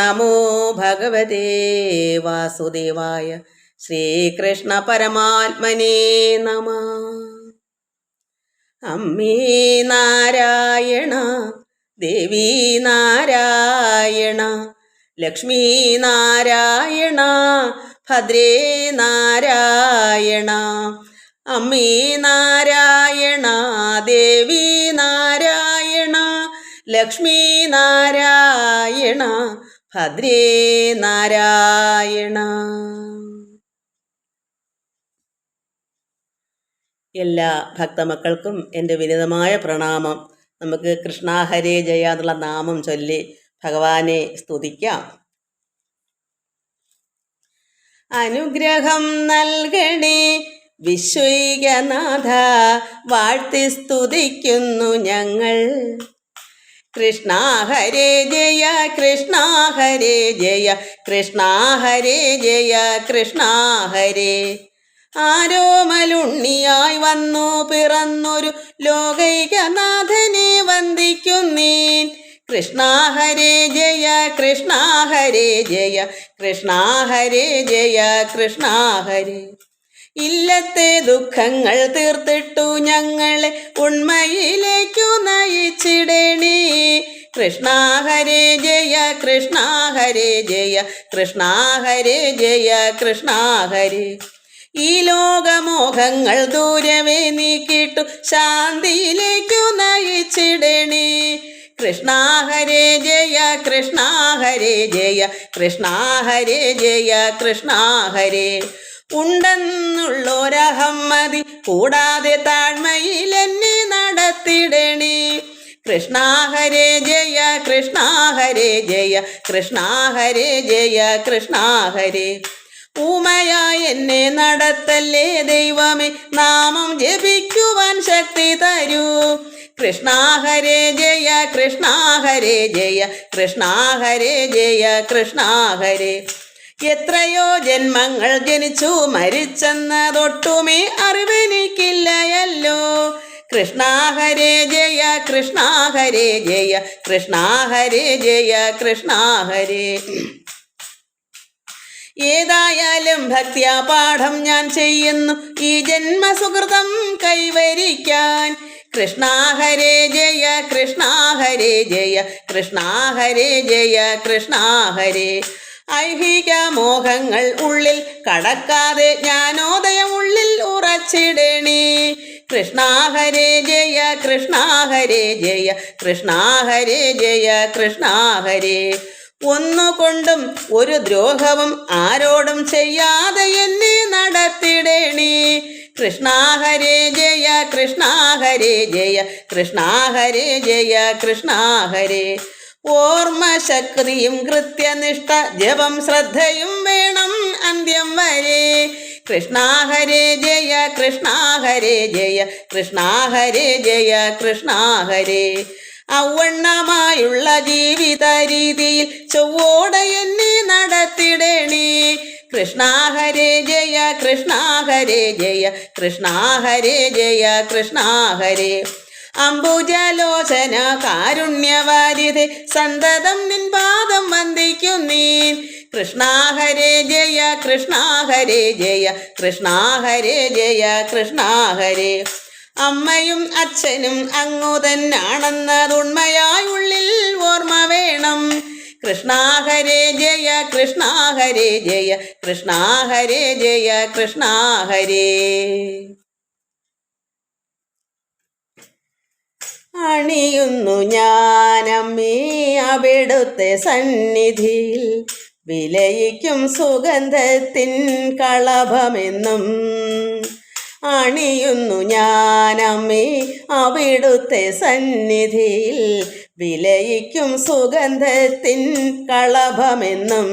നമോ ഭഗവതേ വാസുദേവായ. ശ്രീകൃഷ്ണ പരമാത്മനേ നമഃ. അമ്മേ നാരായണ, ദേവി നാരായണ, ലക്ഷ്മീ നാരായണ, ഭദ്രേ നാരായണ. അമ്മേ നാരായണ, ദേവി നാരായണ, ലക്ഷ്മീ നാരായണ, ഭദ്രേ നാരായണ. എല്ലാ ഭക്തമക്കൾക്കും എൻ്റെ വിനീതമായ പ്രണാമം. നമുക്ക് കൃഷ്ണ ഹരേ ജയ എന്നുള്ള നാമം ചൊല്ലി ഭഗവാനെ സ്തുതിക്കാം. അനുഗ്രഹം നൽകണേ വിശ്വൈകനാഥ, വാഴ്ത്തി സ്തുതിക്കുന്നു ഞങ്ങൾ. കൃഷ്ണ ഹരേ ജയ, കൃഷ്ണ ഹരേ ജയ, കൃഷ്ണ ഹരേ ജയ, കൃഷ്ണ ഹരേ. ആരോമലുണ്ണിയായി വന്നു പിറന്നൊരു ലോകൈകനാഥനെ വന്ദിക്കുന്നേൻ. കൃഷ്ണ ഹരേ ജയ, കൃഷ്ണ ഹരേ ജയ, കൃഷ്ണ ഹരേ ജയ, കൃഷ്ണ ഹരേ. ഇല്ലത്തെ ദുഃഖങ്ങൾ തീർത്തിട്ടു ഞങ്ങളെ ഉണ്മയിലേക്കു നയിച്ചിടണേ. കൃഷ്ണ ഹരേ ജയ, കൃഷ്ണ ഹരേ ജയ, കൃഷ്ണ ഹരേ ജയ, കൃഷ്ണ ഹരേ. ഈ ലോകമോഹങ്ങൾ ദൂരവേ നീക്കിട്ടു ശാന്തിയിലേക്കു നയിച്ചിടണേ. കൃഷ്ണ ഹരേ ജയ, കൃഷ്ണ ഹരേ ജയ, കൃഷ്ണ ഹരേ ജയ, കൃഷ്ണ ഹരേ. ഉണ്ടെന്നുള്ളൊരഹമ്മതി കൂടാതെ താഴ്മയിൽ എന്നെ നടത്തിടണേ. കൃഷ്ണ ഹരേ ജയ, കൃഷ്ണ ഹരേ ജയ, കൃഷ്ണ ഹരേ ജയ, കൃഷ്ണ ഹരേ. ഊമയായ എന്നെ നടത്തല്ലേ ദൈവമേ, നാമം ജപിക്കുവാൻ ശക്തി തരൂ. കൃഷ്ണ ഹരേ ജയ, കൃഷ്ണ ഹരേ ജയ, കൃഷ്ണ ഹരേ ജയ, കൃഷ്ണ ഹരേ. എത്രയോ ജന്മങ്ങൾ ജനിച്ചു മരിച്ചെന്നതൊട്ടുമേ അറിവെനിക്കില്ലയല്ലോ. കൃഷ്ണ ഹരേ ജയ, കൃഷ്ണ ഹരേ ജയ, കൃഷ്ണ ഹരേ ജയ, കൃഷ്ണ ഹരേ. ഏതായാലും ഭക്ത്യാ പാഠം ഞാൻ ചെയ്യുന്നു ഈ ജന്മസുകൃതം കൈവരിക്കാൻ. കൃഷ്ണ ഹരേ ജയ, കൃഷ്ണ ഹരേ ജയ, കൃഷ്ണ ഹരേ ജയ, കൃഷ്ണ ഹരേ. ഐഹിക മോഹങ്ങൾ ഉള്ളിൽ കടക്കാതെ ജ്ഞാനോദയം ഉള്ളിൽ ഉറച്ചിടണേ. കൃഷ്ണ ഹരേ ജയ, കൃഷ്ണ ഹരേ ജയ, കൃഷ്ണ ഹരേ ജയ, കൃഷ്ണ ഹരേ. ഒന്നുകൊണ്ടും ഒരു ദ്രോഹവും ആരോടും ചെയ്യാതെ എന്നെ നടത്തിടണേ. കൃഷ്ണ ഹരേ ജയ, കൃഷ്ണ ഹരേ ജയ, കൃഷ്ണ ഹരേ ജയ, കൃഷ്ണ ഹരേ. ഓർമ്മശക്തിയും കൃത്യനിഷ്ഠ ജപം ശ്രദ്ധയും വേണം അന്ത്യം വരെ. കൃഷ്ണ ഹരേ ജയ, കൃഷ്ണ ഹരേ ജയ, കൃഷ്ണ ഹരേ ജയ, കൃഷ്ണ ഹരേ. ഔവണ്ണമായുള്ള ജീവിത രീതിയിൽ ചൊവ്വോടെ എന്നെ നടത്തിടണേ. കൃഷ്ണ ഹരേ ജയ, കൃഷ്ണ ഹരേ ജയ, കൃഷ്ണ ഹരേ ജയ, കൃഷ്ണ ഹരേ. അംബുജലോചന കാരുണ്യവാരിധേ, സന്തതം നിൻ പാദം വന്ദിക്കുന്നേൻ. കൃഷ്ണ ഹരേ ജയ, കൃഷ്ണ ഹരേ ജയ, കൃഷ്ണ ഹരേ ജയ, കൃഷ്ണ ഹരേ. അമ്മയും അച്ഛനും അങ്ങു തന്നാണെന്നതുണ്മയായി ഉള്ളിൽ ഓർമ്മ വേണം. കൃഷ്ണ ഹരേ ജയ, കൃഷ്ണ ഹരേ ജയ, കൃഷ്ണ ഹരേ ജയ, കൃഷ്ണ ഹരേ. അണിയുന്നു ഞാനമ്മേ അവിടുത്തെ സന്നിധിയിൽ, വിലയിക്കും സുഗന്ധത്തിൻ കളഭമെന്നും. അണിയുന്നു ഞാനമ്മേ അവിടുത്തെ സന്നിധിയിൽ, വിലയിക്കും സുഗന്ധത്തിൻ കളഭമെന്നും.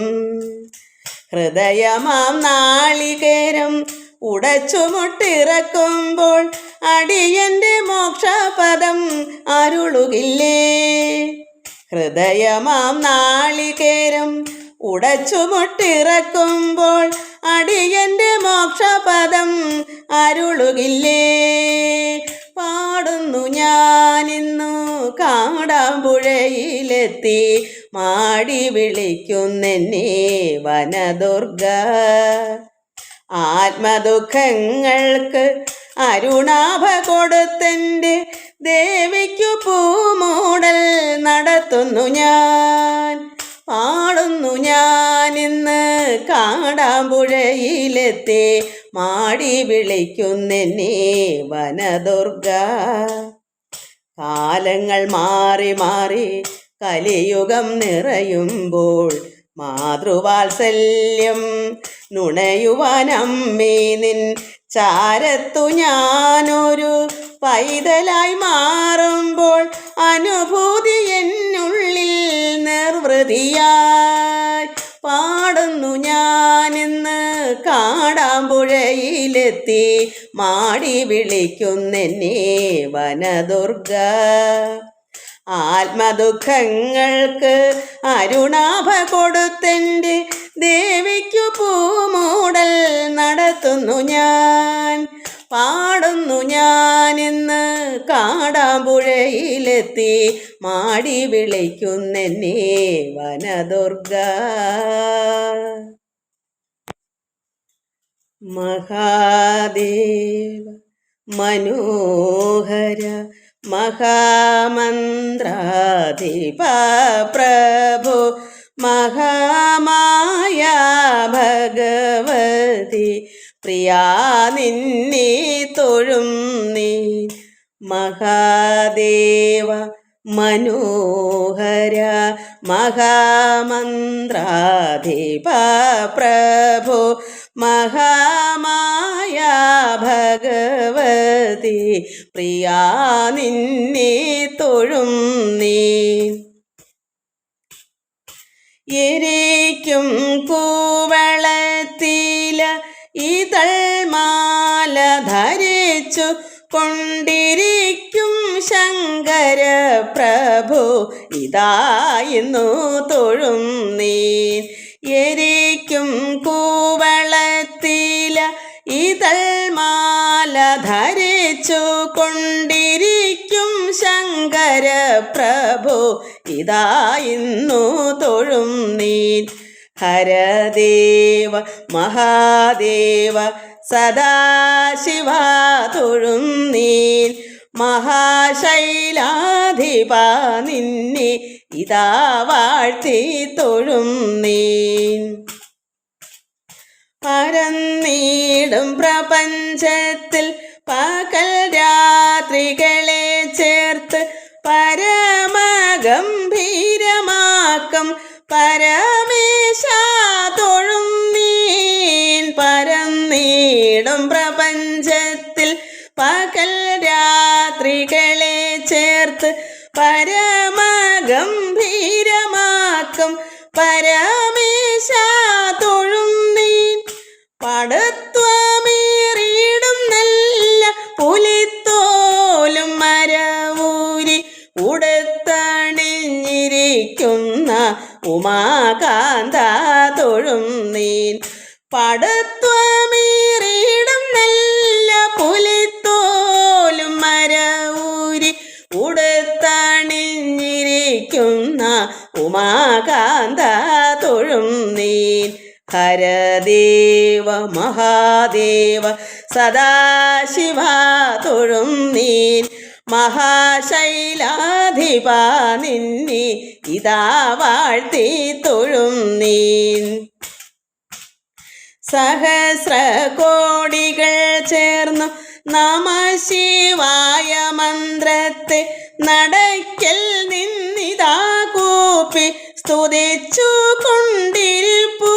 ഹൃദയമാം നാളികേരം ഉടച്ചുമുട്ടിറക്കുമ്പോൾ അടിയന്റെ മോക്ഷപദം അരുളുകില്ലേ. ഹൃദയമാം നാളികേരം ഉടച്ചുമുട്ടിറക്കുമ്പോൾ അടിയന്റെ മോക്ഷപദം അരുളുകില്ലേ. പാടുന്നു ഞാനിന്നു കാടാമ്പുഴയിലെത്തി മാടി വിളിക്കുന്നെന്നെ വനദുർഗ. ആത്മദുഃഖങ്ങൾക്ക് അരുണാഭ കൊടുത്തെൻ്റെ ദേവിക്കു പൂമൂടൽ നടത്തുന്നു ഞാൻ. പാടുന്നു ഞാനിന്ന് കാടാമ്പുഴയിലെത്തി മാടി വിളിക്കുന്നെന്നെ വനദുർഗ. കാലങ്ങൾ മാറി മാറി കലിയുഗം നിറയുമ്പോൾ മാതൃവാത്സല്യം നുണയുവാനമ്മേ നിൻ ചാരത്തു ഞാനൊരു പൈതലായി മാറുമ്പോൾ അനുഭൂതി എന്നുള്ളിൽ നിർവൃതിയായി. പാടുന്നു ഞാനിന്ന് കാടാമ്പുഴയിലെത്തി മാടി വിളിക്കുന്നെന്നെ വനദുർഗ. ആത്മദുഃഖങ്ങൾക്ക് അരുണാഭ കൊടുത്തെൻ്റെ ദേവിക്കു പൂമൂടൽ നടത്തുന്നു ഞാൻ. പാടുന്നു ഞാനിന്ന് കാടാമ്പുഴയിലെത്തി മാടി വിളിക്കുന്നെന്നെ വനദുർഗ. മഹാദേവ മനോഹര മഹാമന്ത്രാധിപ പ്രഭു മഹാമായ ഭഗവതി പ്രിയാ നിന്നെ തൊഴും നീ. മഹാദേവ മനോഹര മഹാമന്ത്രാധിപ പ്രഭു മഹാമായ ഭഗവതി പ്രിയാ നിന്നെ തൊഴും നീ. എരിക്കും കൂവളത്തില ഇതൾമാല ധരിച്ചു കൊണ്ടിരിക്കും ശങ്കര പ്രഭു ഇതായിരുന്നു തൊഴും നീ. എരിക്കും കൂവളത്തില ഇതൾമാല ധരിച്ചു കൊണ്ടിരിക്കും ശങ്കര പ്രഭു ഇതായിരുന്നു തൊഴും നീ. ഹരദേവ മഹാദേവ സദാശിവ തൊഴും നീ. മഹാശൈലാധിപ നിന്നെ ഇതാ വാഴ്ത്തി തൊഴും നീ. പരന്നീടും പ്രപഞ്ചത്തിൽ പകൽ രാത്രികളെ ചേർത്ത് പരമഗംഭീരമാക്കം പരമേശ തൊഴും നീൻ. പരന്നീടും പ്രപഞ്ചത്തിൽ പകൽ രാത്രികളെ ചേർത്ത് പരമഗംഭീരമാക്കം പരമേശ തൊഴും നീൻ. പടത്വമേറിയിടും നല്ല പുലിത്തോലും മരവൂരി ഉടുത്തണിഞ്ഞിരിക്കുന്ന ഉമാകാന്ത തൊഴും നീൻ. പടത്വമേറിയിടും നല്ല പുലിത്തോലും മരവൂരി ഉടുത്തണിഞ്ഞിരിക്കുന്ന ഉമാകാന്ത തൊഴും നീൻ. ഹരദേവ മഹാദേവ സദാശിവ തൊഴും നീൻ. മഹാശൈലാധിപ നിന്നെ ഇതാ വാഴ്ത്തി തൊഴും നീൻ. സഹസ്രകോടികൾ ചേർന്നു നമഃശിവായ മന്ത്രത്തെ നടയ്ക്കൽ നിന്നിതാ കൂപ്പി സ്തുതിച്ചു കൊണ്ടിരിപ്പൂ.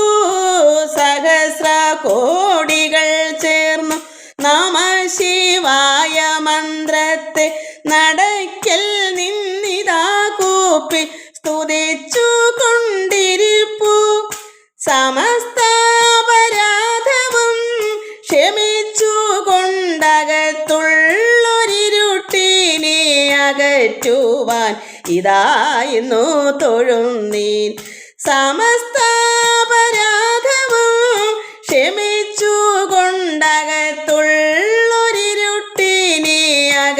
സഹസ്രകോടികൾ ചേർന്നു നമഃശിവായ മന്ത്രത്തെ നടയ്ക്കൽ നിന്നിതാ കൂപ്പി സ്തുതിച്ചു കൊണ്ടിരിപ്പൂ. സമസ്താപരാധവും ക്ഷമിച്ചു കൊണ്ടകത്തുള്ളൊരിരുട്ടിനെ അകറ്റുവാൻ ഇതായിരുന്നു തൊഴും നീൻ. സമസ്താപരാധവും ക്ഷമിച്ചു കൊണ്ടകത്തുള്ളൊരിരുട്ടിനെ അക